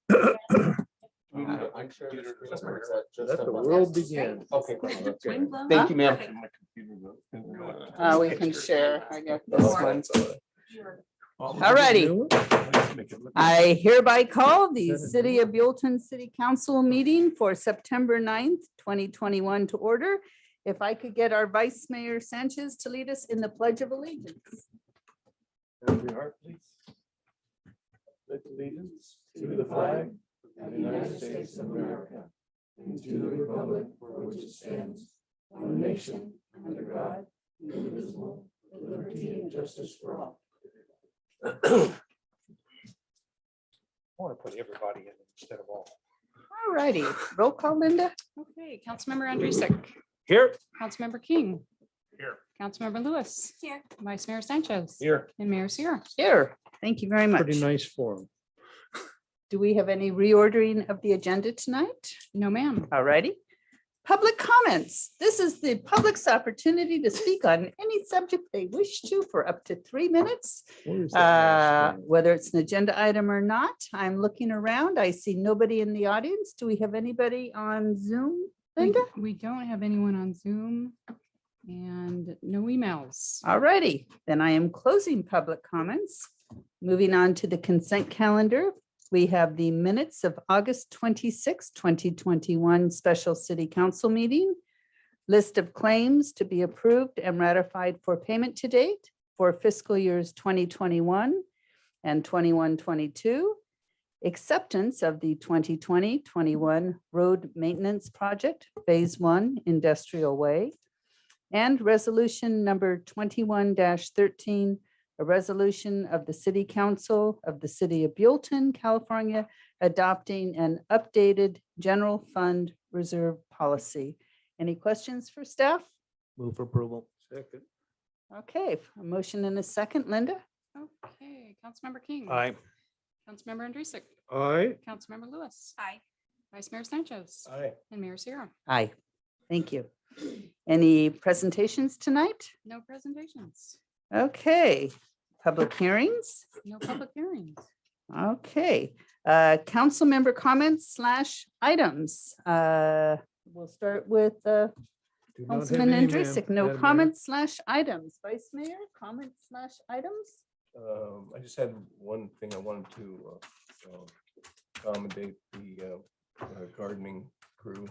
Let the world begin. Okay. Thank you, ma'am. We can share. I got this one. All righty. I hereby call the City of Buellton City Council meeting for September 9th, 2021 to order. If I could get our Vice Mayor Sanchez to lead us in the Pledge of Allegiance. Every heart, please. Pledge allegiance to the flag of the United States of America and to the republic for which it stands, one nation, under God, indivisible, with liberty and justice for all. I want to put everybody in instead of all. All righty. Roll call, Linda. Okay, Councilmember Andrusik, Here. Councilmember King, Here. Councilmember Lewis. Here. Vice Mayor Sanchez. Here. And Mayor Sierra. Here. Thank you very much. Pretty nice form. Do we have any reordering of the agenda tonight? No, ma'am. All righty. Public comments. This is the public's opportunity to speak on any subject they wish to for up to 3 minutes. Whether it's an agenda item or not. I'm looking around. I see nobody in the audience. Do we have anybody on Zoom, Linda? We don't have anyone on Zoom and no emails. All righty. Then I am closing public comments. Moving on to the consent calendar. We have the minutes of August 26, 2021 special city council meeting. List of claims to be approved and ratified for payment to date for fiscal years 2021 and 21-22. Acceptance of the 2020-21 road maintenance project, phase 1 Industrial Way. And resolution number 21-13, a resolution of the City Council of the City of Buellton, California, adopting an updated general fund reserve policy. Any questions for staff? Move for approval. Second. Okay, a motion and a second. Linda? Okay, Councilmember King. Aye. Councilmember Andrusik, Aye. Councilmember Lewis. Aye. Vice Mayor Sanchez. Aye. And Mayor Sierra. Aye. Thank you. Any presentations tonight? No presentations, Okay, public hearings? no public hearings. Okay, council member comments / items. We'll start with Do not have Councilman any, ma'am. Andrusik. No Madam Mayor. comments / items. Vice Mayor, comments / items? I just had one thing I wanted to accommodate the gardening crew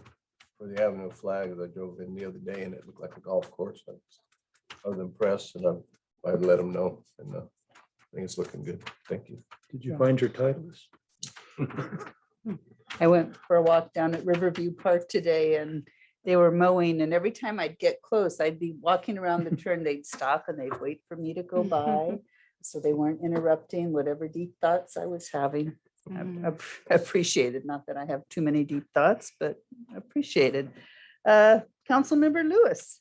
for the Avenue flags. I drove in the other day and it looked like a golf course. I was impressed and I'd let them know, and I think it's looking good. Thank you. Did you find your titleist? I went for a walk down at Riverview Park today and they were mowing, and every time I'd get close, I'd be walking around the turn, they'd stop and they'd wait for me to go by. So they weren't interrupting whatever deep thoughts I was having. I appreciated, not that I have too many deep thoughts, but appreciated. Councilmember Lewis,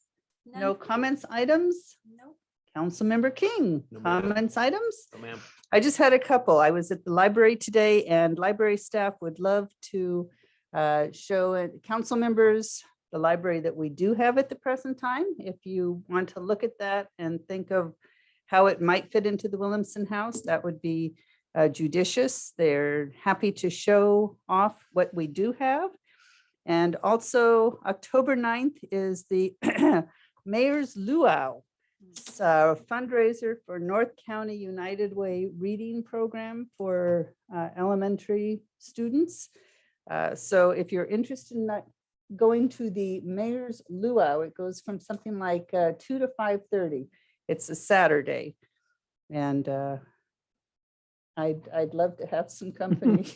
no comments, items? No. Councilmember King, No, ma'am. comments, items? No, ma'am. I just had a couple. I was at the library today and library staff would love to show council members the library that we do have at the present time. If you want to look at that and think of how it might fit into the Williamson House, that would be judicious. They're happy to show off what we do have. And also October 9th is the Mayor's Luau. It's a fundraiser for North County United Way reading program for elementary students. So if you're interested in going to the Mayor's Luau, it goes from something like 2 to 5:30. It's a Saturday. And I'd love to have some company.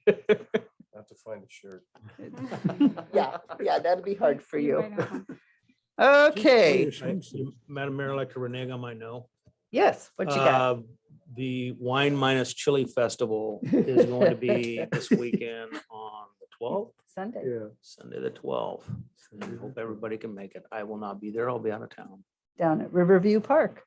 I have to find a shirt. Yeah, that'd be hard for you. might have one. Okay, Madam Mayor, I'd like to renege on my no. yes, what you got? The Wine Minus Chili Festival is going to be this weekend on the 12th, Sunday. Yeah. Sunday the 12th. And hope everybody can make it. I will not be there. I'll be out of town. Down at Riverview Park.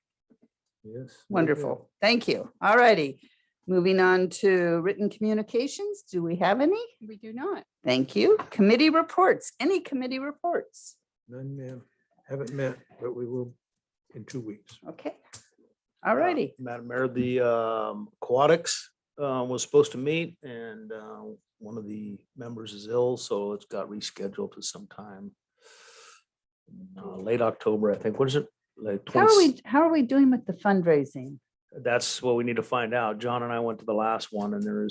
Yes. Wonderful. Thank you. All righty. Moving on to written communications. Do we have any? We do not. Thank you. Committee reports. Any committee reports? None, ma'am. Haven't met, but we will in 2 weeks. Okay. All righty. Madam Mayor, the aquatics was supposed to meet, and one of the members is ill, so it's got rescheduled to sometime late October, I think. What is it? Like How are we doing with the fundraising? That's what we need to find out. John and I went to the last one, and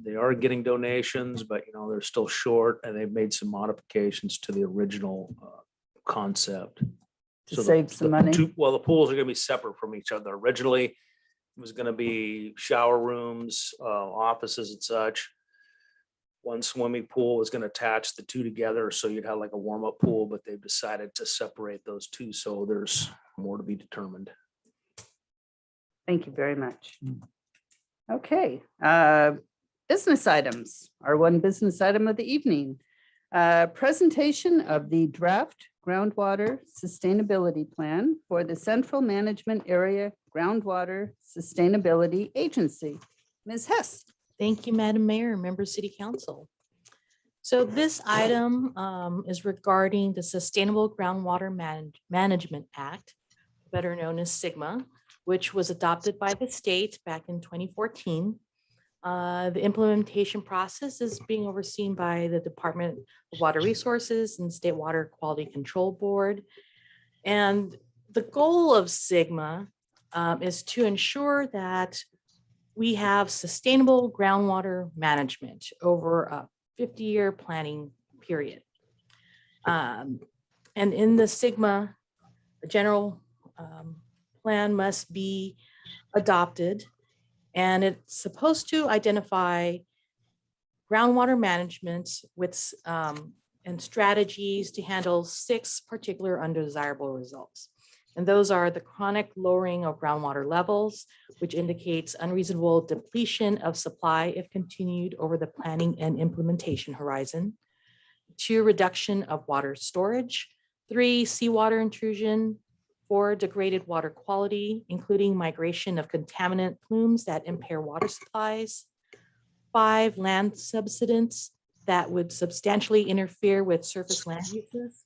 they are getting donations, but they're still short, and they've made some modifications to the original concept. To save some money? The pools are gonna be separate from each other. Originally, it was gonna be shower rooms, offices and such. One swimming pool was gonna attach the two together, so you'd have like a warm-up pool, but they've decided to separate those two, so there's more to be determined. Thank you very much. Okay, business items. Our one business item of the evening. Presentation of the draft groundwater sustainability plan for the Central Management Area Groundwater Sustainability Agency. Ms. Hess. Thank you, Madam Mayor, and members of City Council. So this item is regarding the Sustainable Groundwater Management Act, better known as SGMA, which was adopted by the state back in 2014. The implementation process is being overseen by the Department of Water Resources and State Water Quality Control Board. And the goal of SGMA is to ensure that we have sustainable groundwater management over a 50-year planning period. And in the SGMA, the general plan must be adopted, and it's supposed to identify groundwater management with and strategies to handle 6 particular undesirable results. And those are the chronic lowering of groundwater levels, which indicates unreasonable depletion of supply if continued over the planning and implementation horizon. 2, reduction of water storage. 3, seawater intrusion. 4, degraded water quality, including migration of contaminant plumes that impair water supplies. 5, land subsidence that would substantially interfere with surface land uses.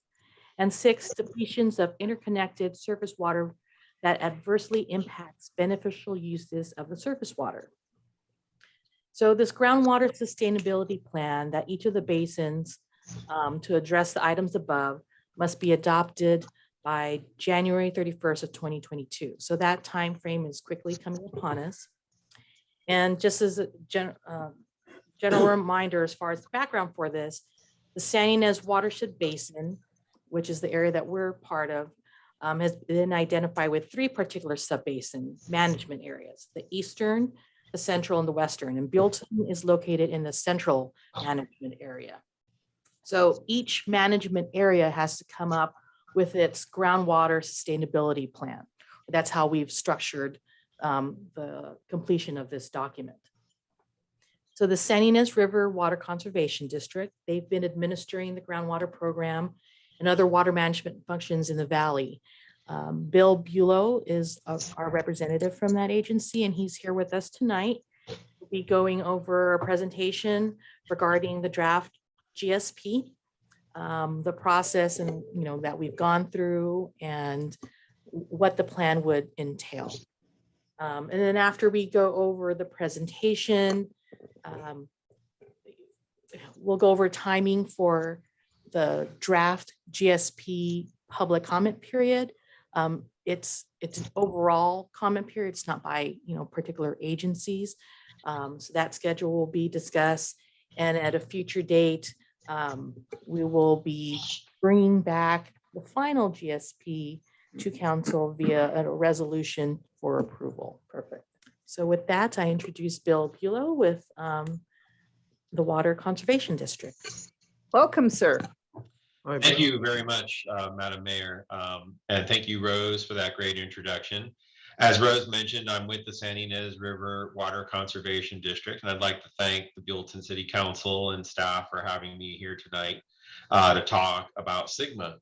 And 6, depletions of interconnected surface water that adversely impacts beneficial uses of the surface water. So this groundwater sustainability plan that each of the basins to address the items above must be adopted by January 31st of 2022. So that time frame is quickly coming upon us. And just as a general reminder, as far as the background for this, the San Ynez Watershed Basin, which is the area that we're part of, has been identified with 3 particular sub-basin management areas: the eastern, the central, and the western. And Buellton is located in the central management area. So each management area has to come up with its groundwater sustainability plan. That's how we've structured the completion of this document. So the San Ynez River Water Conservation District, they've been administering the groundwater program and other water management functions in the valley. Bill Buellton is our representative from that agency, and he's here with us tonight. We'll be going over a presentation regarding the draft GSP, the process and that we've gone through and what the plan would entail. And then after we go over the presentation, we'll go over timing for the draft GSP public comment period. It's an overall comment period. It's not by particular agencies. So that schedule will be discussed, and at a future date, we will be bringing back the final GSP to council via a resolution for approval. Perfect. So with that, I introduce Bill Buellton with the Water Conservation District. Welcome, sir. Thank you very much, Madam Mayor. And thank you, Rose, for that great introduction. As Rose mentioned, I'm with the San Ynez River Water Conservation District, and I'd like to thank the Buellton City Council and staff for having me here tonight to talk about SGMA.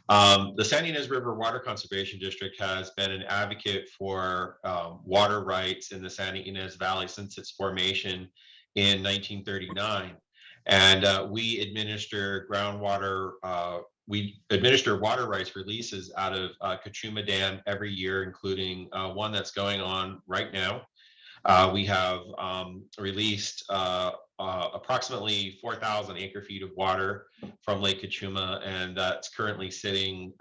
The San Ynez River Water Conservation District has been an advocate for water rights in the San Ynez Valley since its formation in 1939. And we administer water rights releases out of Kachuma Dam every year, including one that's going on right now. We have released approximately 4,000 acre feet of water from Lake Kachuma, and that's currently sitting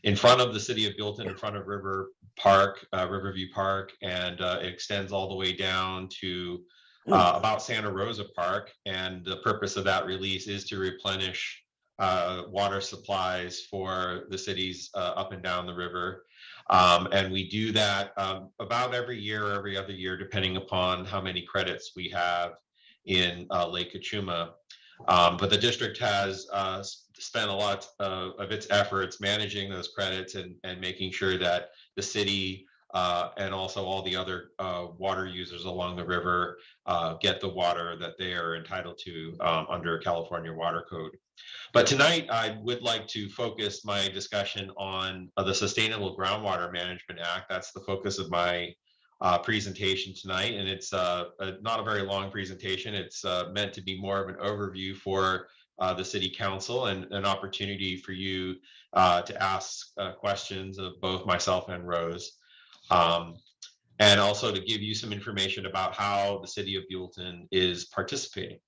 in front of the city of Buellton, in front of Riverview Park, and it extends all the way down to about Santa Rosa Park. And the purpose of that release is to replenish water supplies for the cities up and down the river. And we do that about every year or every other year, depending upon how many credits we have in Lake Kachuma. But the district has spent a lot of its efforts managing those credits and making sure that the city and also all the other water users along the river get the water that they are entitled to under California Water Code. But tonight, I would like to focus my discussion on the Sustainable Groundwater Management Act. That's the focus of my presentation tonight, and it's not a very long presentation. It's meant to be more of an overview for the City Council and an opportunity for you to ask questions of both myself and Rose, and also to give you some information about how the City of Buellton is participating.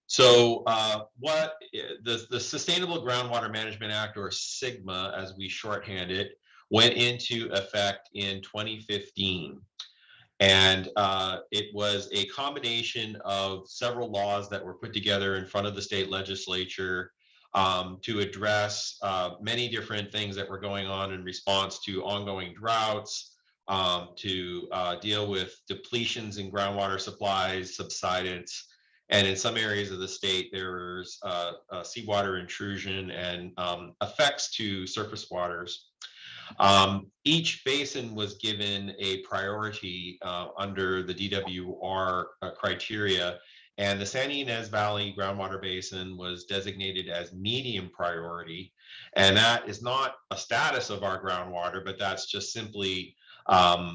So what the Sustainable Groundwater Management Act, or SGMA as we shorthand it, went into effect in 2015. And it was a combination of several laws that were put together in front of the state legislature to address many different things that were going on in response to ongoing droughts, to deal with depletions in groundwater supplies, subsidence. And in some areas of the state, there's seawater intrusion and effects to surface waters. Each basin was given a priority under the DWR criteria, and the San Ynez Valley Groundwater Basin was designated as medium priority. And that is not a status of our groundwater, but that's just simply a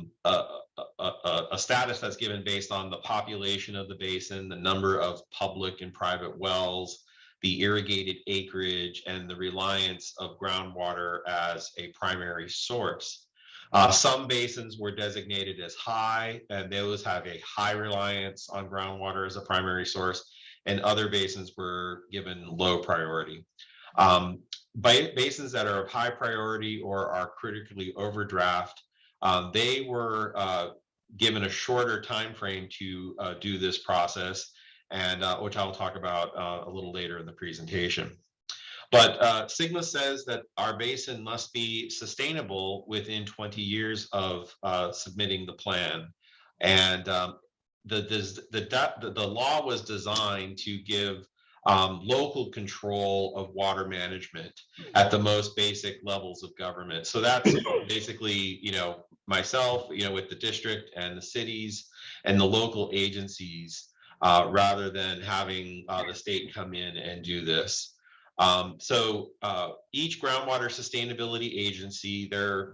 status that's given based on the population of the basin, the number of public and private wells, the irrigated acreage, and the reliance of groundwater as a primary source. Some basins were designated as high, and those have a high reliance on groundwater as a primary source, and other basins were given low priority. Basins that are of high priority or are critically overdraft, they were given a shorter time frame to do this process, and which I'll talk about a little later in the presentation. But SGMA says that our basin must be sustainable within 20 years of submitting the plan. And the law was designed to give local control of water management at the most basic levels of government. So that's basically, myself, with the district and the cities and the local agencies, rather than having the state come in and do this. So each groundwater sustainability agency, their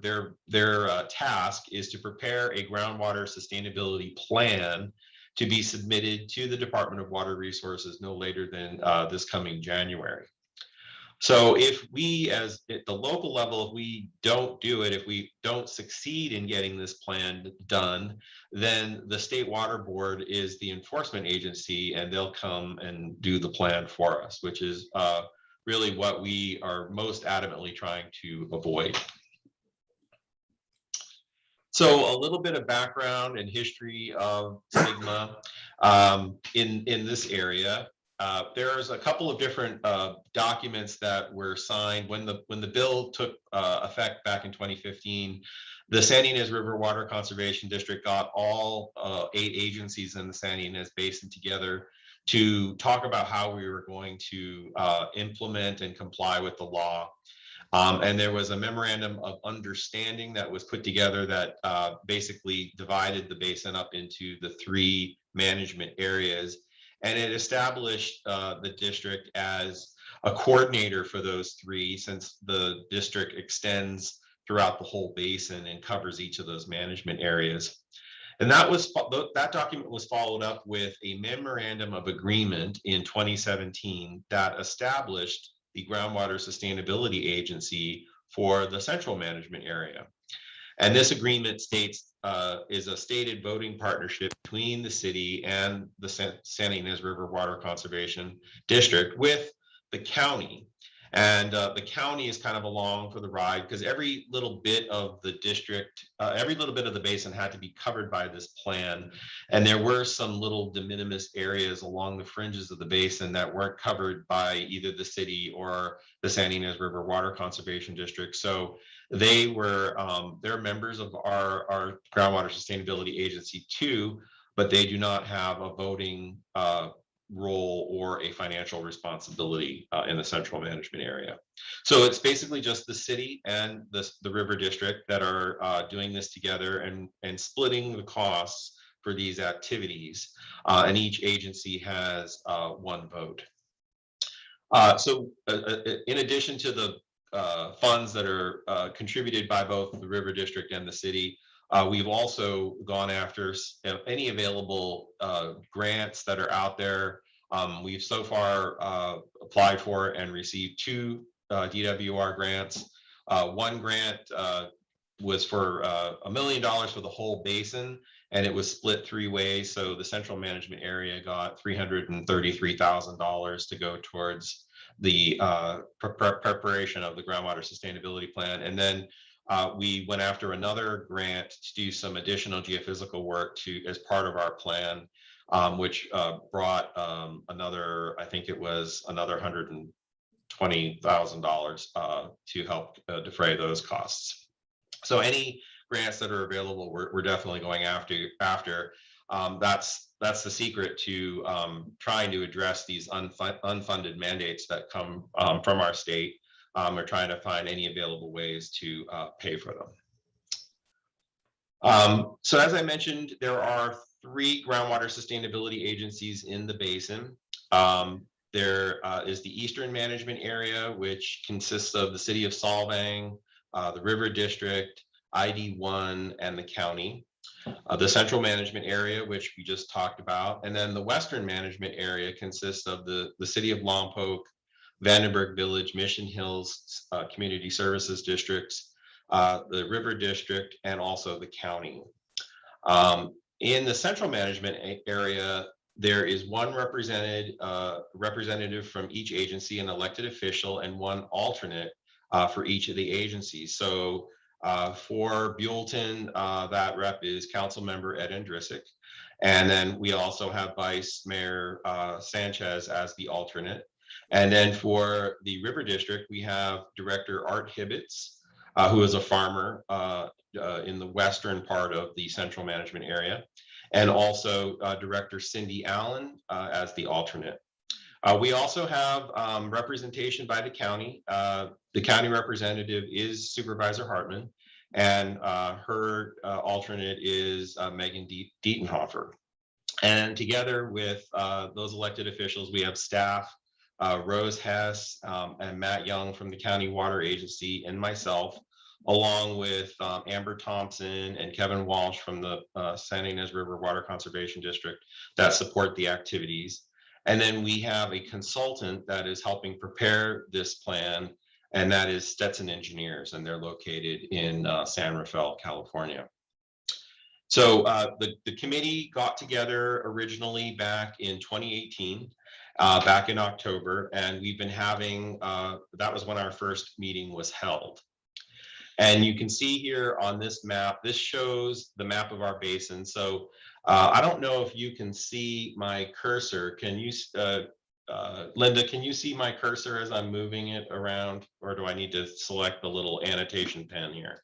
task is to prepare a groundwater sustainability plan to be submitted to the Department of Water Resources no later than this coming January. So if we, as at the local level, if we don't do it, if we don't succeed in getting this plan done, then the State Water Board is the enforcement agency, and they'll come and do the plan for us, which is really what we are most adamantly trying to avoid. So a little bit of background and history of SGMA in this area. There's a couple of different documents that were signed when the bill took effect back in 2015. The San Ynez River Water Conservation District got all 8 agencies in the San Ynez Basin together to talk about how we were going to implement and comply with the law. And there was a memorandum of understanding that was put together that basically divided the basin up into the 3 management areas. And it established the district as a coordinator for those 3, since the district extends throughout the whole basin and covers each of those management areas. And that document was followed up with a memorandum of agreement in 2017 that established the Groundwater Sustainability Agency for the central management area. And this agreement states is a stated voting partnership between the city and the Santa Ynez River Water Conservation District with the county. And the county is kind of along for the ride because every little bit of the district, every little bit of the basin had to be covered by this plan. And there were some little de minimis areas along the fringes of the basin that weren't covered by either the city or the Santa Ynez River Water Conservation District. So they were, they're members of our groundwater sustainability agency too, but they do not have a voting role or a financial responsibility in the central management area. So it's basically just the city and the river district that are doing this together and splitting the costs for these activities. And each agency has one vote. So in addition to the funds that are contributed by both the river district and the city, we've also gone after any available grants that are out there. We've so far applied for and received 2 DWR grants. One grant was for $1 million for the whole basin, and it was split 3 ways. So the central management area got $333,000 to go towards the preparation of the groundwater sustainability plan. And then we went after another grant to do some additional geophysical work as part of our plan, which brought another, I think it was another $120,000 to help defray those costs. So any grants that are available, we're definitely going after. That's the secret to trying to address these unfunded mandates that come from our state. We're trying to find any available ways to pay for them. So as I mentioned, there are 3 groundwater sustainability agencies in the basin. There is the Eastern Management Area, which consists of the city of Solvang, the River District, ID1, and the county. The Central Management Area, which we just talked about, and then the Western Management Area consists of the city of Lompoc, Vandenberg Village, Mission Hills Community Services Districts, the River District, and also the county. In the Central Management Area, there is one representative from each agency, an elected official, and one alternate for each of the agencies. So for Buellton, that rep is Council Member Ed Andrisic. And then we also have Vice Mayor Sanchez as the alternate. And then for the River District, we have Director Art Hibbets, who is a farmer in the western part of the Central Management Area, and also Director Cindy Allen as the alternate. We also have representation by the county. The county representative is Supervisor Hartman, and her alternate is Megan Dietenhofer. And together with those elected officials, we have staff, Rose Hess and Matt Young from the County Water Agency, and myself, along with Amber Thompson and Kevin Walsh from the Santa Ynez River Water Conservation District that support the activities. And then we have a consultant that is helping prepare this plan, and that is Stetson Engineers, and they're located in San Rafael, California. So the committee got together originally back in 2018, back in October, and we've been having, that was when our first meeting was held. And you can see here on this map, this shows the map of our basin. So I don't know if you can see my cursor. Can you, Linda, can you see my cursor as I'm moving it around, or do I need to select the little annotation pen here?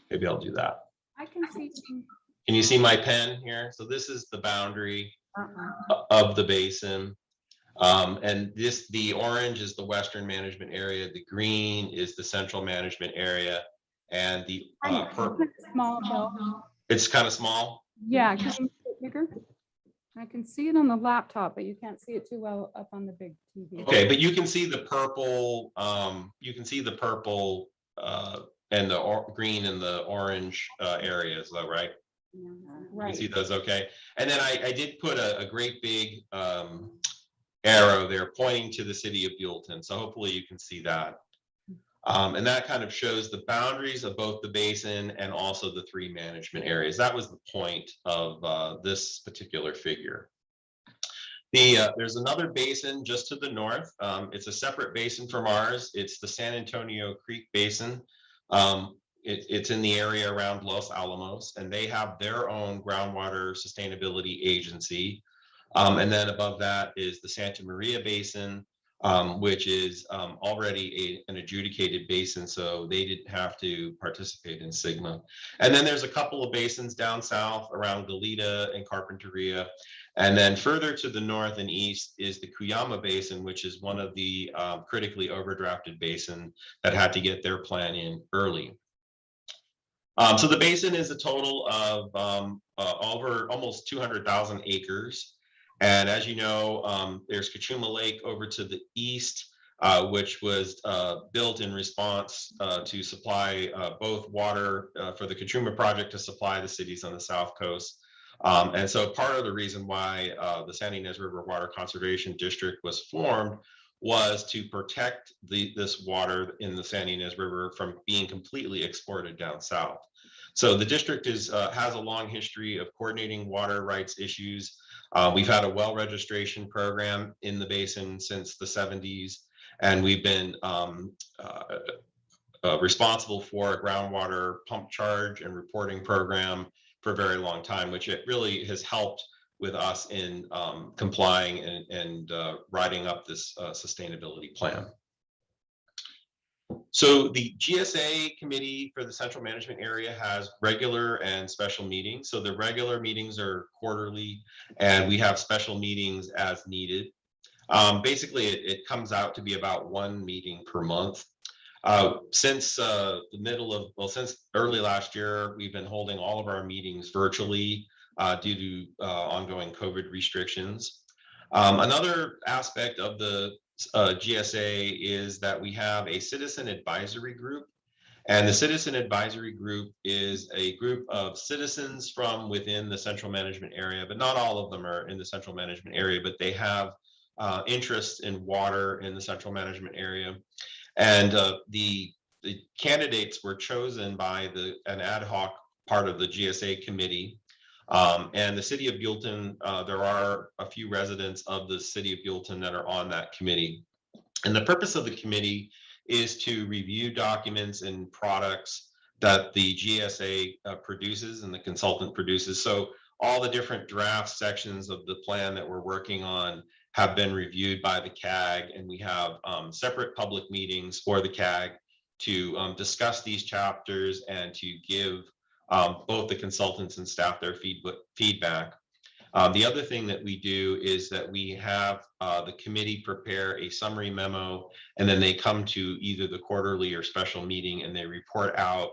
Maybe I'll do that. I can see. Can you see my pen here? So this is the boundary of the basin. And the orange is the Western Management Area. The green is the Central Management Area. And the purple. Small though. It's kind of small. Yeah, can you make it bigger? I can see it on the laptop, but you can't see it too well up on the big TV. Okay, but you can see the purple. You can see the purple and the green and the orange areas, though, right? Yeah, You right. can see those, okay. And then I did put a great big arrow there pointing to the city of Buellton. So hopefully you can see that. And that kind of shows the boundaries of both the basin and also the 3 management areas. That was the point of this particular figure. There's another basin just to the north. It's a separate basin from ours. It's the San Antonio Creek Basin. It's in the area around Los Alamos, and they have their own groundwater sustainability agency. And then above that is the Santa Maria Basin, which is already an adjudicated basin, so they didn't have to participate in SGMA. And then there's a couple of basins down south around Goleta and Carpinteria. And then further to the north and east is the Cuyama Basin, which is one of the critically overdrafted basin that had to get their plan in early. So the basin is a total of over almost 200,000 acres. And as you know, there's Cachuma Lake over to the east, which was built in response to supply both water for the Cachuma project to supply the cities on the south coast. And so part of the reason why the San Ynez River Water Conservation District was formed was to protect this water in the San Ynez River from being completely exported down south. So the district has a long history of coordinating water rights issues. We've had a well registration program in the basin since the 70s, and we've been responsible for a groundwater pump charge and reporting program for a very long time, which it really has helped with us in complying and writing up this sustainability plan. So the GSA committee for the Central Management Area has regular and special meetings. So the regular meetings are quarterly, and we have special meetings as needed. Basically, it comes out to be about 1 meeting per month. Since since early last year, we've been holding all of our meetings virtually due to ongoing COVID restrictions. Another aspect of the GSA is that we have a citizen advisory group, and the citizen advisory group is a group of citizens from within the central management area, but not all of them are in the central management area, but they have interests in water in the central management area. And the candidates were chosen by an ad hoc part of the GSA committee. And the city of Buellton, there are a few residents of the city of Buellton that are on that committee. And the purpose of the committee is to review documents and products that the GSA produces and the consultant produces. So all the different draft sections of the plan that we're working on have been reviewed by the CAG, and we have separate public meetings for the CAG to discuss these chapters and to give both the consultants and staff their feedback. The other thing that we do is that we have the committee prepare a summary memo, and then they come to either the quarterly or special meeting and they report out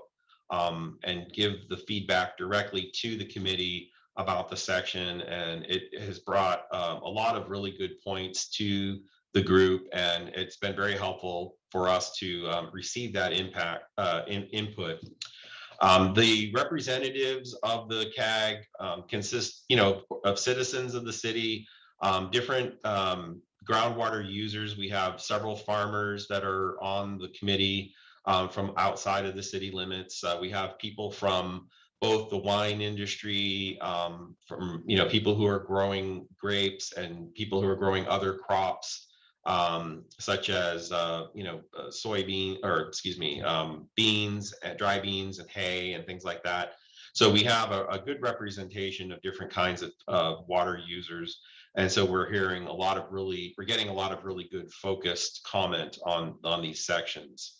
and give the feedback directly to the committee about the section. And it has brought a lot of really good points to the group, and it's been very helpful for us to receive that input. The representatives of the CAG consist, of citizens of the city, different groundwater users. We have several farmers that are on the committee from outside of the city limits. We have people from both the wine industry, from people who are growing grapes and people who are growing other crops, such as beans, dry beans and hay and things like that. So we have a good representation of different kinds of water users. And so we're getting a lot of really good focused comment on these sections.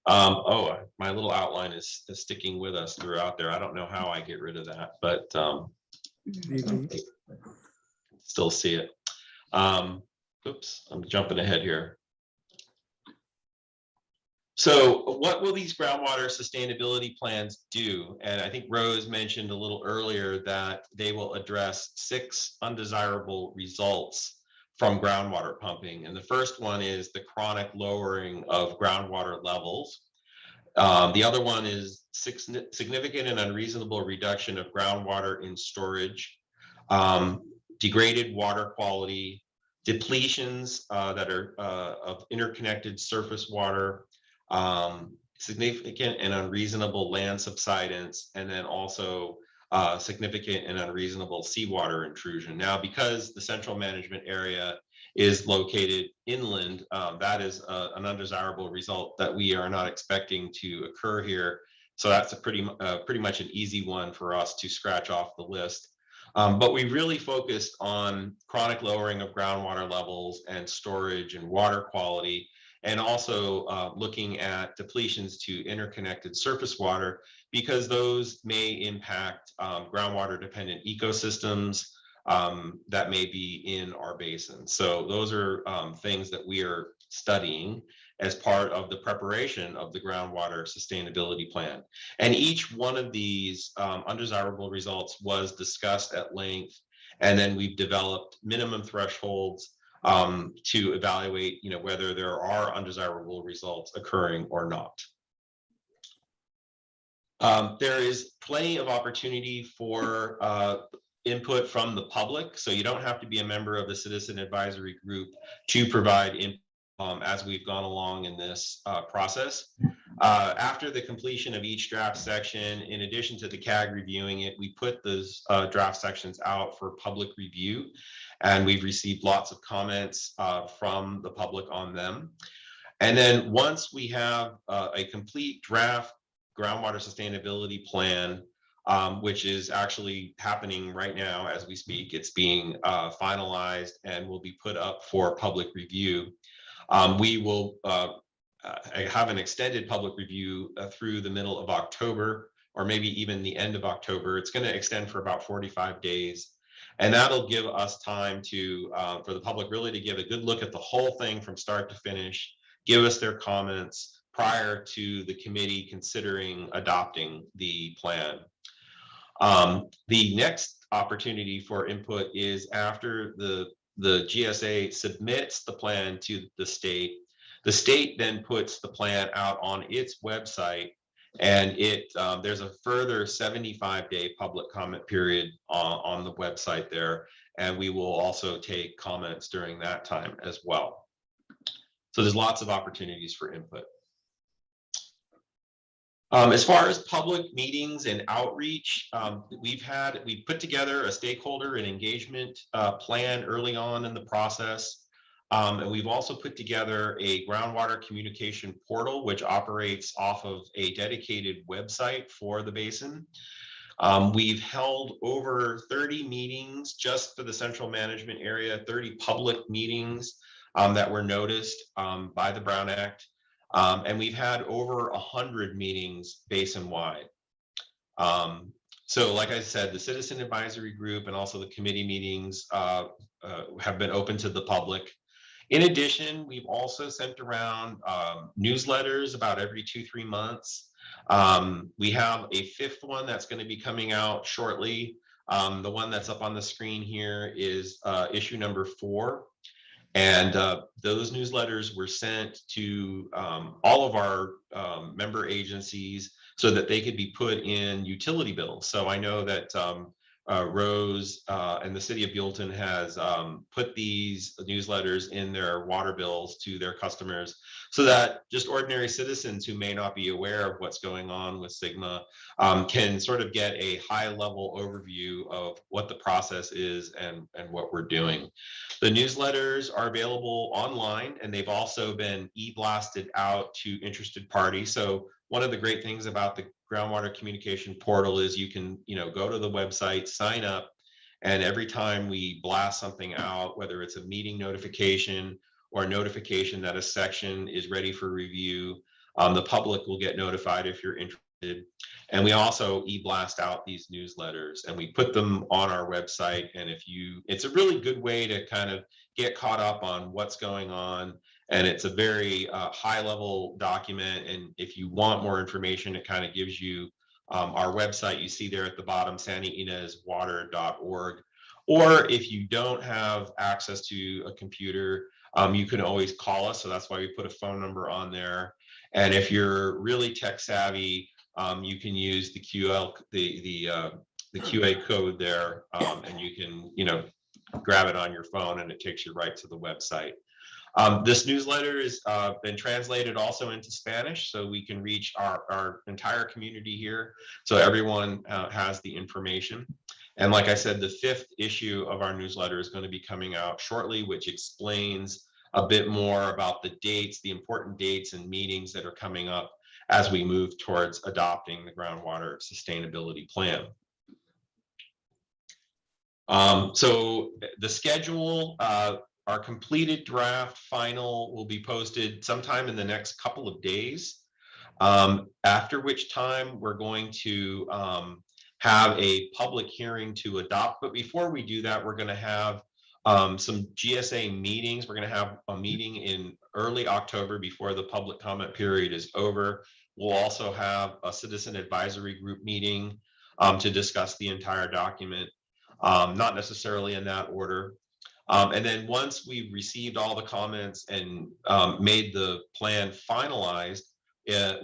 My little outline is sticking with us throughout there. I don't know how I get rid of that, but still see it. Oops, I'm jumping ahead here. So what will these groundwater sustainability plans do? And I think Rose mentioned a little earlier that they will address 6 undesirable results from groundwater pumping. And the first one is the chronic lowering of groundwater levels. The other one is significant and unreasonable reduction of groundwater in storage, degraded water quality, depletions that are of interconnected surface water, significant and unreasonable land subsidence, and then also significant and unreasonable seawater intrusion. Now, because the central management area is located inland, that is an undesirable result that we are not expecting to occur here. So that's a pretty much an easy one for us to scratch off the list. But we really focused on chronic lowering of groundwater levels and storage and water quality, and also looking at depletions to interconnected surface water, because those may impact groundwater dependent ecosystems that may be in our basin. So those are things that we are studying as part of the preparation of the groundwater sustainability plan. And each one of these undesirable results was discussed at length, and then we've developed minimum thresholds to evaluate, whether there are undesirable results occurring or not. There is plenty of opportunity for input from the public, so you don't have to be a member of the citizen advisory group to provide input as we've gone along in this process. After the completion of each draft section, in addition to the CAG reviewing it, we put those draft sections out for public review, and we've received lots of comments from the public on them. And then once we have a complete draft groundwater sustainability plan, which is actually happening right now as we speak, it's being finalized and will be put up for public review. We will have an extended public review through the middle of October, or maybe even the end of October. It's going to extend for about 45 days. And that'll give us time to, for the public really to give a good look at the whole thing from start to finish, give us their comments prior to the committee considering adopting the plan. The next opportunity for input is after the GSA submits the plan to the state. The state then puts the plan out on its website, and there's a further 75-day public comment period on the website there, and we will also take comments during that time as well. So there's lots of opportunities for input. As far as public meetings and outreach, we've put together a stakeholder and engagement plan early on in the process. And we've also put together a groundwater communication portal, which operates off of a dedicated website for the basin. We've held over 30 meetings just for the central management area, 30 public meetings that were noticed by the Brown Act. And we've had over 100 meetings basin-wide. So like I said, the citizen advisory group and also the committee meetings have been open to the public. In addition, we've also sent around newsletters about every 2-3 months. We have a 5th one that's going to be coming out shortly. The one that's up on the screen here is issue number 4. And those newsletters were sent to all of our member agencies so that they could be put in utility bills. So I know that Rose and the city of Buellton has put these newsletters in their water bills to their customers, so that just ordinary citizens who may not be aware of what's going on with Sigma can sort of get a high level overview of what the process is and what we're doing. The newsletters are available online, and they've also been e-blasted out to interested parties. So one of the great things about the groundwater communication portal is you can, go to the website, sign up, and every time we blast something out, whether it's a meeting notification or a notification that a section is ready for review, the public will get notified if you're interested. And we also e-blast out these newsletters, and we put them on our website. And it's a really good way to kind of get caught up on what's going on. And it's a very high level document. And if you want more information, it kind of gives you our website. You see there at the bottom, santiinezwater.org. Or if you don't have access to a computer, you can always call us. So that's why we put a phone number on there. And if you're really tech savvy, you can use the QA code there, and you can, grab it on your phone and it takes you right to the website. This newsletter has been translated also into Spanish, so we can reach our entire community here. So everyone has the information. And like I said, the 5th issue of our newsletter is going to be coming out shortly, which explains a bit more about the dates, the important dates and meetings that are coming up as we move towards adopting the groundwater sustainability plan. So the schedule, our completed draft final will be posted sometime in the next couple of days, after which time we're going to have a public hearing to adopt. But before we do that, we're going to have some GSA meetings. We're going to have a meeting in early October before the public comment period is over. We'll also have a citizen advisory group meeting to discuss the entire document, not necessarily in that order. And then once we've received all the comments and made the plan finalized,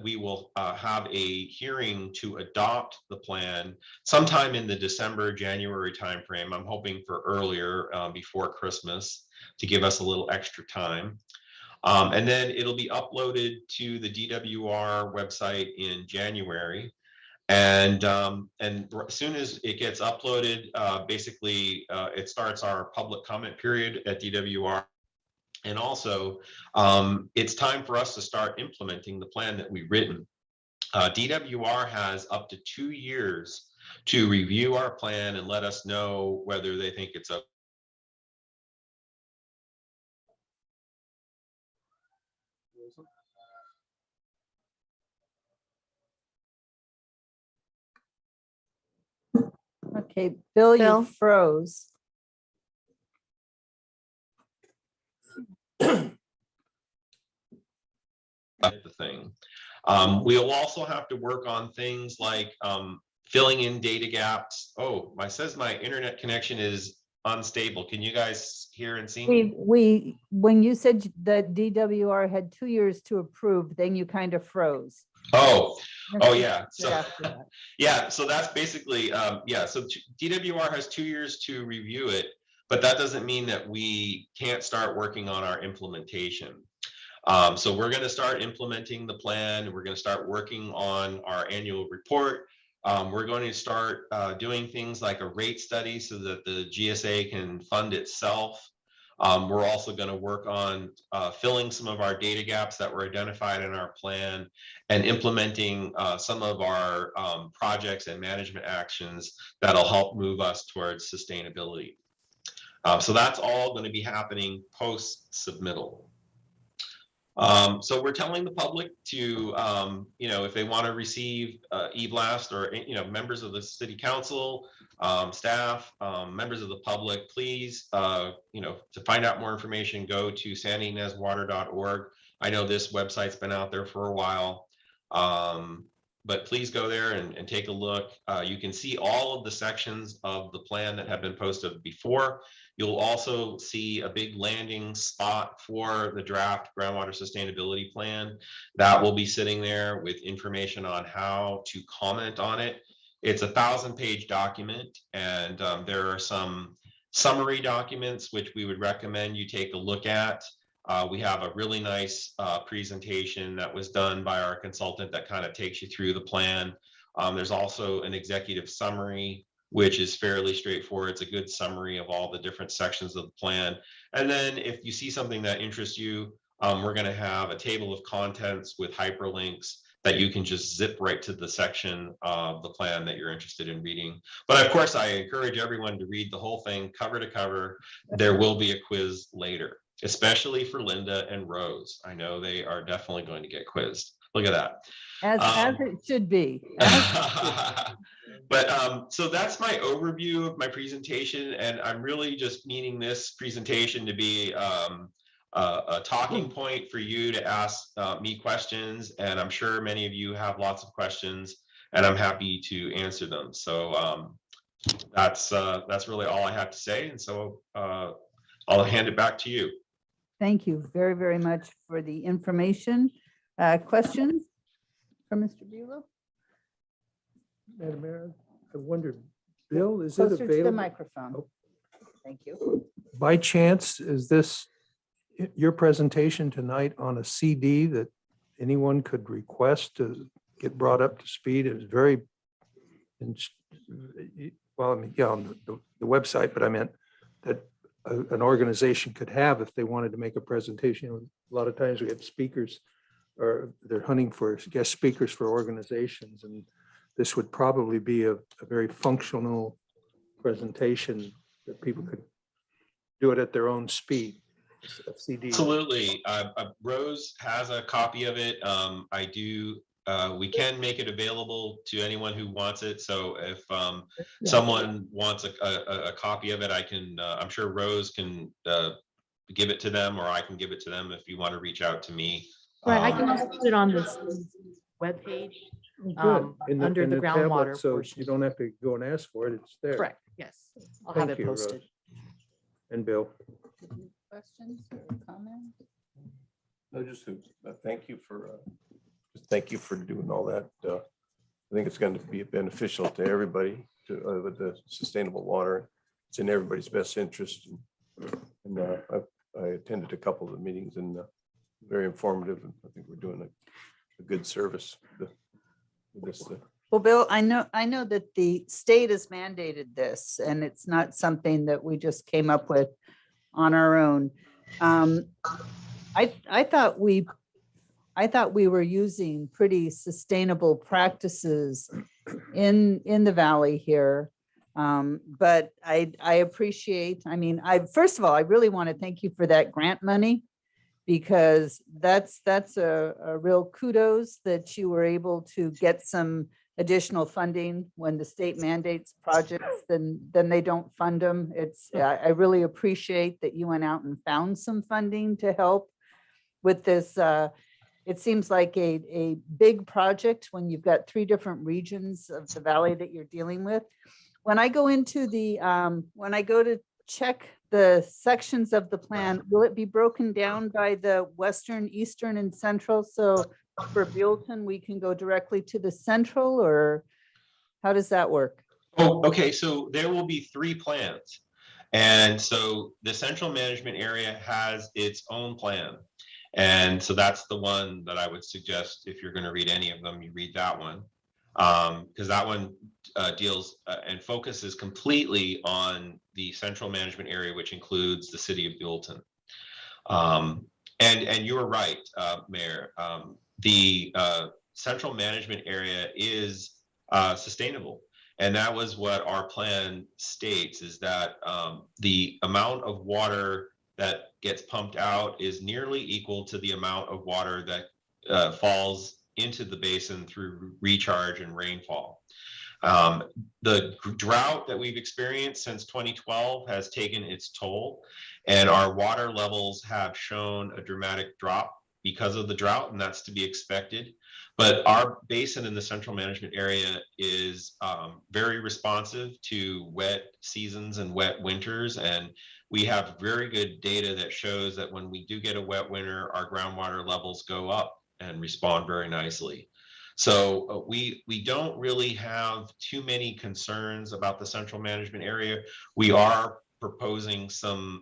we will have a hearing to adopt the plan sometime in the December, January timeframe. I'm hoping for earlier, before Christmas, to give us a little extra time. And then it'll be uploaded to the DWR website in January. And as soon as it gets uploaded, basically it starts our public comment period at DWR. And also, it's time for us to start implementing the plan that we've written. DWR has up to 2 years to review our plan and let us know whether they think it's a Okay, Bill, you Bill? froze. the thing. We'll also have to work on things like filling in data gaps. Oh, says my internet connection is unstable. Can you guys hear and see me? When you said that DWR had 2 years to approve, then you kind of froze. Oh yeah. So After that. yeah, so that's basically yeah. So DWR has 2 years to review it, but that doesn't mean that we can't start working on our implementation. So we're going to start implementing the plan. We're going to start working on our annual report. We're going to start doing things like a rate study so that the GSA can fund itself. We're also going to work on filling some of our data gaps that were identified in our plan and implementing some of our projects and management actions that'll help move us towards sustainability. So that's all going to be happening post-submittal. So we're telling the public to, if they want to receive e-blast or, members of the city council, staff, members of the public, please, to find out more information, go to sandyneswater.org. I know this website's been out there for a while, but please go there and take a look. You can see all of the sections of the plan that have been posted before. You'll also see a big landing spot for the draft groundwater sustainability plan that will be sitting there with information on how to comment on it. It's a 1,000-page document, and there are some summary documents which we would recommend you take a look at. We have a really nice presentation that was done by our consultant that kind of takes you through the plan. There's also an executive summary, which is fairly straightforward. It's a good summary of all the different sections of the plan. And then if you see something that interests you, we're going to have a table of contents with hyperlinks that you can just zip right to the section of the plan that you're interested in reading. But of course, I encourage everyone to read the whole thing cover to cover. There will be a quiz later, especially for Linda and Rose. I know they are definitely going to get quizzed. Look at that. As it should be. But so that's my overview of my presentation, and I'm really just meaning this presentation to be a talking point for you to ask me questions, and I'm sure many of you have lots of questions, and I'm happy to answer them. So that's really all I have to say, and so I'll hand it back to you. Thank you very, very much for the information. Questions from Mr. Buellton? Madam Mayor, I wondered, Bill, is it Closer to the available? microphone. Oh. Thank you. By chance, is this your presentation tonight on a CD that anyone could request to get brought up to speed? It was very, well, I mean, yeah, on the website, but I meant that an organization could have if they wanted to make a presentation. You know, a lot of times we have speakers, or they're hunting for guest speakers for organizations, and this would probably be a very functional presentation that people could do it at their own speed. A CD. Absolutely. Rose has a copy of it. I do. We can make it available to anyone who wants it. So if someone wants a copy of it, I can. I'm sure Rose can give it to them, or I can give it to them if you want to reach out to me. Right, I can also put it on this webpage Good. under in the tablet, groundwater so portion. you don't have to go and ask for it. It's there. Correct, yes. I'll have Thank it you, Rose. posted. And Bill. Questions or comments? No, just thank you for doing all that. I think it's going to be beneficial to everybody with the sustainable water. It's in everybody's best interest. And I attended a couple of the meetings, and very informative. And I think we're doing a good service with this. Well, Bill, I know that the state has mandated this, and it's not something that we just came up with on our own. I thought we were using pretty sustainable practices in the valley here. But I appreciate, I mean, first of all, I really want to thank you for that grant money, because that's a real kudos that you were able to get some additional funding. When the state mandates projects, then they don't fund them. I really appreciate that you went out and found some funding to help with this. It seems like a big project when you've got 3 different regions of the valley that you're dealing with. When I go into when I go to check the sections of the plan, will it be broken down by the western, eastern, and central? So for Buellton, we can go directly to the central, or how does that work? Oh, okay. So there will be 3 plans. And so the central management area has its own plan. And so that's the one that I would suggest, if you're going to read any of them, you read that one. Because that one deals and focuses completely on the central management area, which includes the city of Buellton. And you were right, Mayor. The central management area is sustainable. And that was what our plan states, is that the amount of water that gets pumped out is nearly equal to the amount of water that falls into the basin through recharge and rainfall. The drought that we've experienced since 2012 has taken its toll, and our water levels have shown a dramatic drop because of the drought, and that's to be expected. But our basin in the central management area is very responsive to wet seasons and wet winters, and we have very good data that shows that when we do get a wet winter, our groundwater levels go up and respond very nicely. So we don't really have too many concerns about the central management area. We are proposing some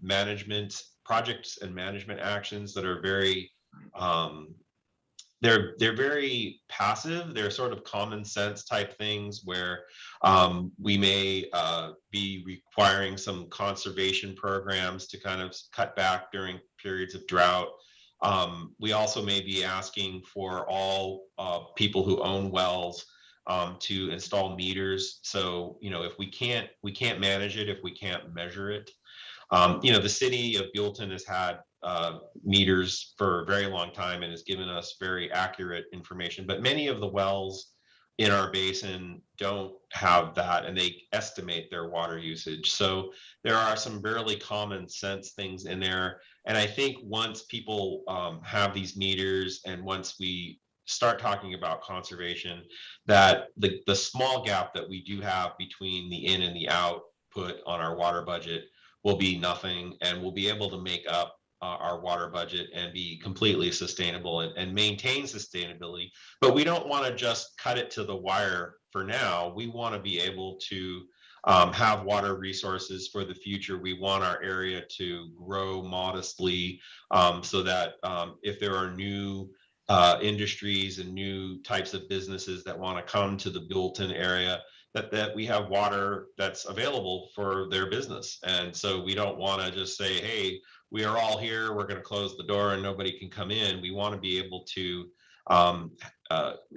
management projects and management actions that are very they're very passive. They're sort of common sense type things where we may be requiring some conservation programs to kind of cut back during periods of drought. We also may be asking for all people who own wells to install meters. So, you know, if we can't manage it if we can't measure it. You know, the city of Buellton has had meters for a very long time and has given us very accurate information, but many of the wells in our basin don't have that, and they estimate their water usage. So there are some really common sense things in there. And I think once people have these meters, and once we start talking about conservation, that the small gap that we do have between the in and the output on our water budget will be nothing, and we'll be able to make up our water budget and be completely sustainable and maintain sustainability. But we don't want to just cut it to the wire for now. We want to be able to have water resources for the future. We want our area to grow modestly so that if there are new industries and new types of businesses that want to come to the Buellton area, that we have water that's available for their business. And so we don't want to just say, hey, we are all here, we're going to close the door and nobody can come in. We want to be able to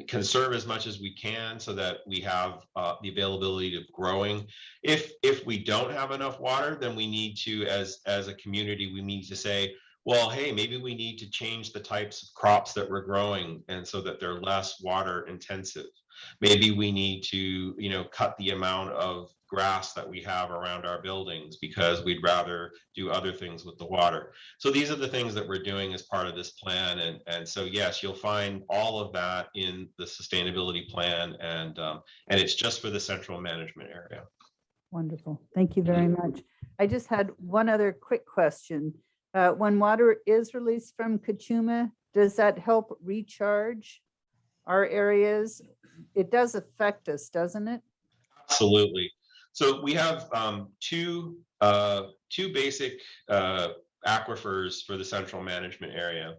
conserve as much as we can so that we have the availability of growing. If we don't have enough water, then we need to, as a community, we need to say, well, hey, maybe we need to change the types of crops that we're growing and so that they're less water intensive. Maybe we need to, cut the amount of grass that we have around our buildings because we'd rather do other things with the water. So these are the things that we're doing as part of this plan. And so, yes, you'll find all of that in the sustainability plan, and it's just for the central management area. Wonderful. Thank you very much. I just had one other quick question. When water is released from Kachuma, does that help recharge our areas? It does affect us, doesn't it? Absolutely. So we have two basic aquifers for the central management area.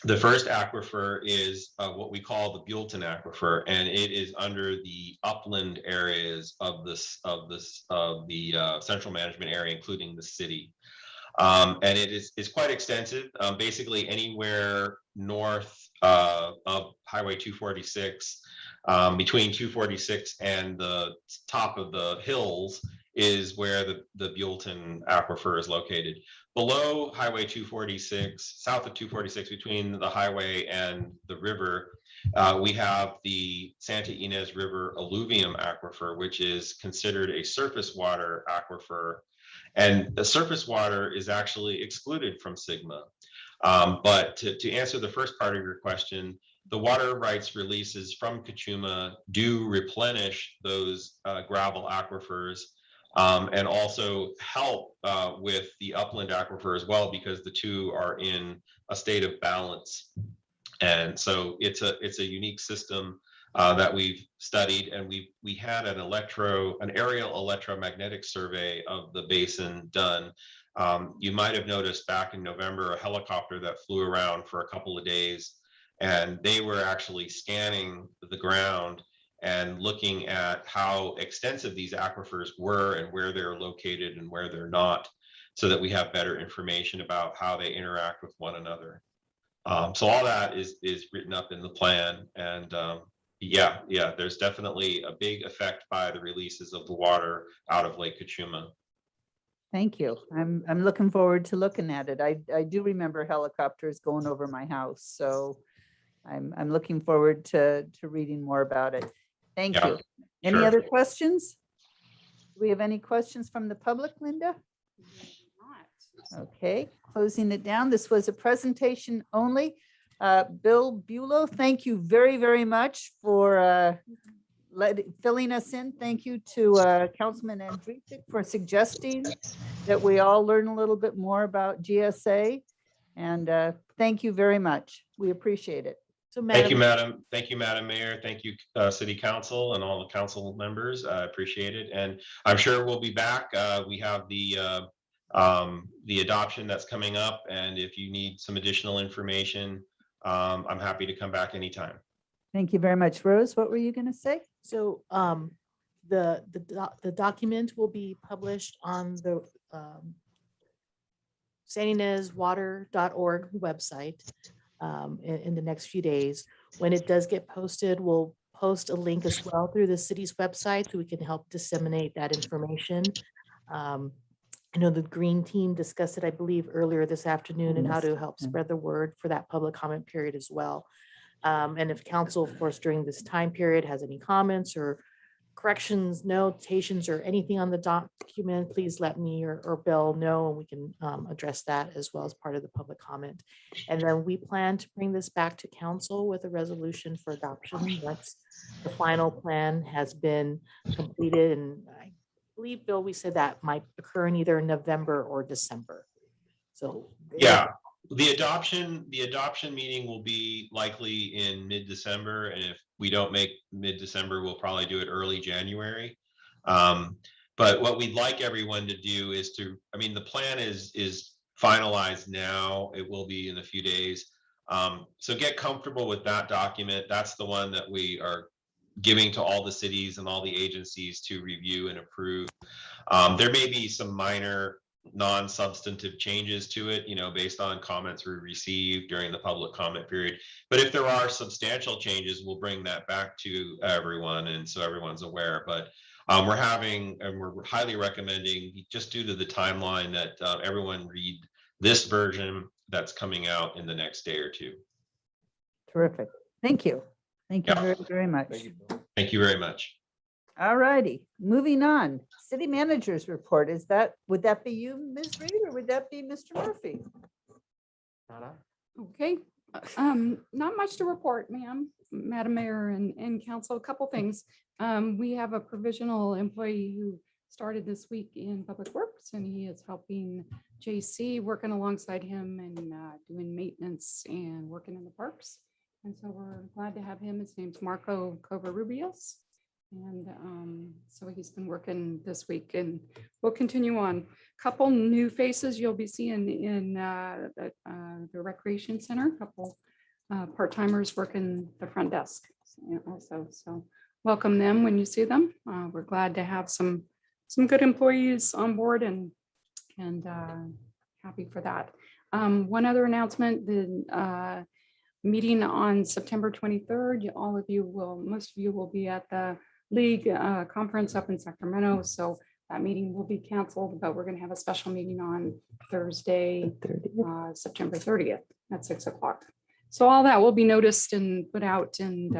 The first aquifer is what we call the Buellton aquifer, and it is under the upland areas of the central management area, including the city. And it is quite extensive. Basically, anywhere north of Highway 246, between 246 and the top of the hills is where the Buellton aquifer is located. Below Highway 246, south of 246, between the highway and the river, we have the Santa Ynez River alluvium aquifer, which is considered a surface water aquifer. And the surface water is actually excluded from SGMA. But to answer the first part of your question, the water rights releases from Kachuma do replenish those gravel aquifers and also help with the upland aquifer as well, because the two are in a state of balance. And so it's a unique system that we've studied, and we had an aerial electromagnetic survey of the basin done. You might have noticed back in November a helicopter that flew around for a couple of days, and they were actually scanning the ground and looking at how extensive these aquifers were and where they're located and where they're not, so that we have better information about how they interact with one another. So all that is written up in the plan, and yeah, there's definitely a big effect by the releases of the water out of Lake Kachuma. Thank you. I'm looking forward to looking at it. I do remember helicopters going over my house, so I'm looking forward to reading more about it. Thank you. Any sure. other questions? Do we have any questions from the public, Linda? Okay, closing it down. This was a presentation only. Bill Bulow, thank you very, very much for filling us in. Thank you to Councilman Andricic for suggesting that we all learn a little bit more about GSA. And thank you very much. We appreciate it. So Thank you, Madam. Thank you, Madam Mayor. Thank you, City Council and all the council members. I appreciate it. And I'm sure we'll be back. We have the adoption that's coming up. And if you need some additional information, I'm happy to come back anytime. Thank you very much. Rose, what were you going to say? So the document will be published on the santinezwater.org website in the next few days. When it does get posted, we'll post a link as well through the city's website so we can help disseminate that information. I know the Green Team discussed it, I believe, earlier this afternoon, and how to help spread the word for that public comment period as well. And if council, of course, during this time period has any comments or corrections, notations, or anything on the document, please let me or Bill know, and we can address that as well as part of the public comment. And then we plan to bring this back to council with a resolution for adoption once the final plan has been completed. And I believe, Bill, we said that might occur in either November or December. So yeah, the adoption meeting will be likely in mid-December, and if we don't make mid-December, we'll probably do it early January. But what we'd like everyone to do is to, I mean, the plan is finalized now. It will be in a few days. So get comfortable with that document. That's the one that we are giving to all the cities and all the agencies to review and approve. There may be some minor non-substantive changes to it, based on comments we received during the public comment period. But if there are substantial changes, we'll bring that back to everyone, and so everyone's aware. But we're highly recommending, just due to the timeline, that everyone read this version that's coming out in the next day or two. Terrific. Thank you. Thank you Yeah. very, very much. Thank you very much. All righty, moving on. City managers report. Would that be you, Ms. Reed, or would that be Mr. Murphy? Okay, not much to report, Madam Mayor and Council. A couple things. We have a provisional employee who started this week in Public Works, and he is helping JC, working alongside him and doing maintenance and working in the parks. And so we're glad to have him. His name's Marco Covarrubias. And so he's been working this week, and we'll continue on. Couple new faces you'll be seeing in the Recreation Center, a couple part-timers working the front desk also. So welcome them when you see them. We're glad to have some good employees on board, and happy for that. One other announcement, the meeting on September 23rd, most of you will be at the League conference up in Sacramento. So that meeting will be canceled, but we're going to have a special meeting on Thursday, September 30th at 6 o'clock. So all that will be noticed and put out and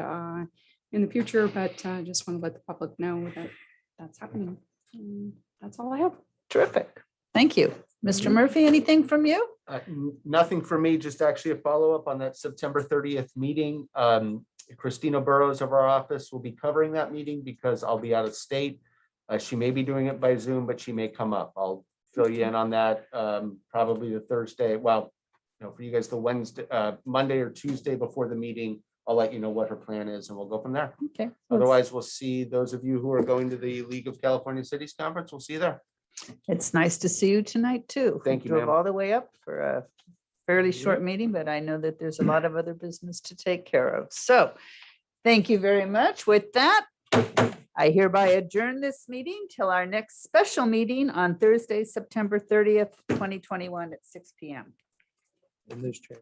in the future, but just want to let the public know that that's happening. That's all I have. Terrific. Thank you. Mr. Murphy, anything from you? Nothing for me, just actually a follow-up on that September 30th meeting. Christina Burrows of our office will be covering that meeting because I'll be out of state. She may be doing it by Zoom, but she may come up. I'll fill you in on that, probably the Thursday. Well, for you guys, the Wednesday, Monday or Tuesday before the meeting, I'll let you know what her plan is and we'll go from there. Okay. Otherwise, we'll see those of you who are going to the League of California Cities Conference. We'll see you there. It's nice to see you tonight too. Thank you, Drove ma'am. all the way up for a fairly short meeting, but I know that there's a lot of other business to take care of. So thank you very much. With that, I hereby adjourn this meeting till our next special meeting on Thursday, September 30th, 2021 at 6 p.m. In this chamber.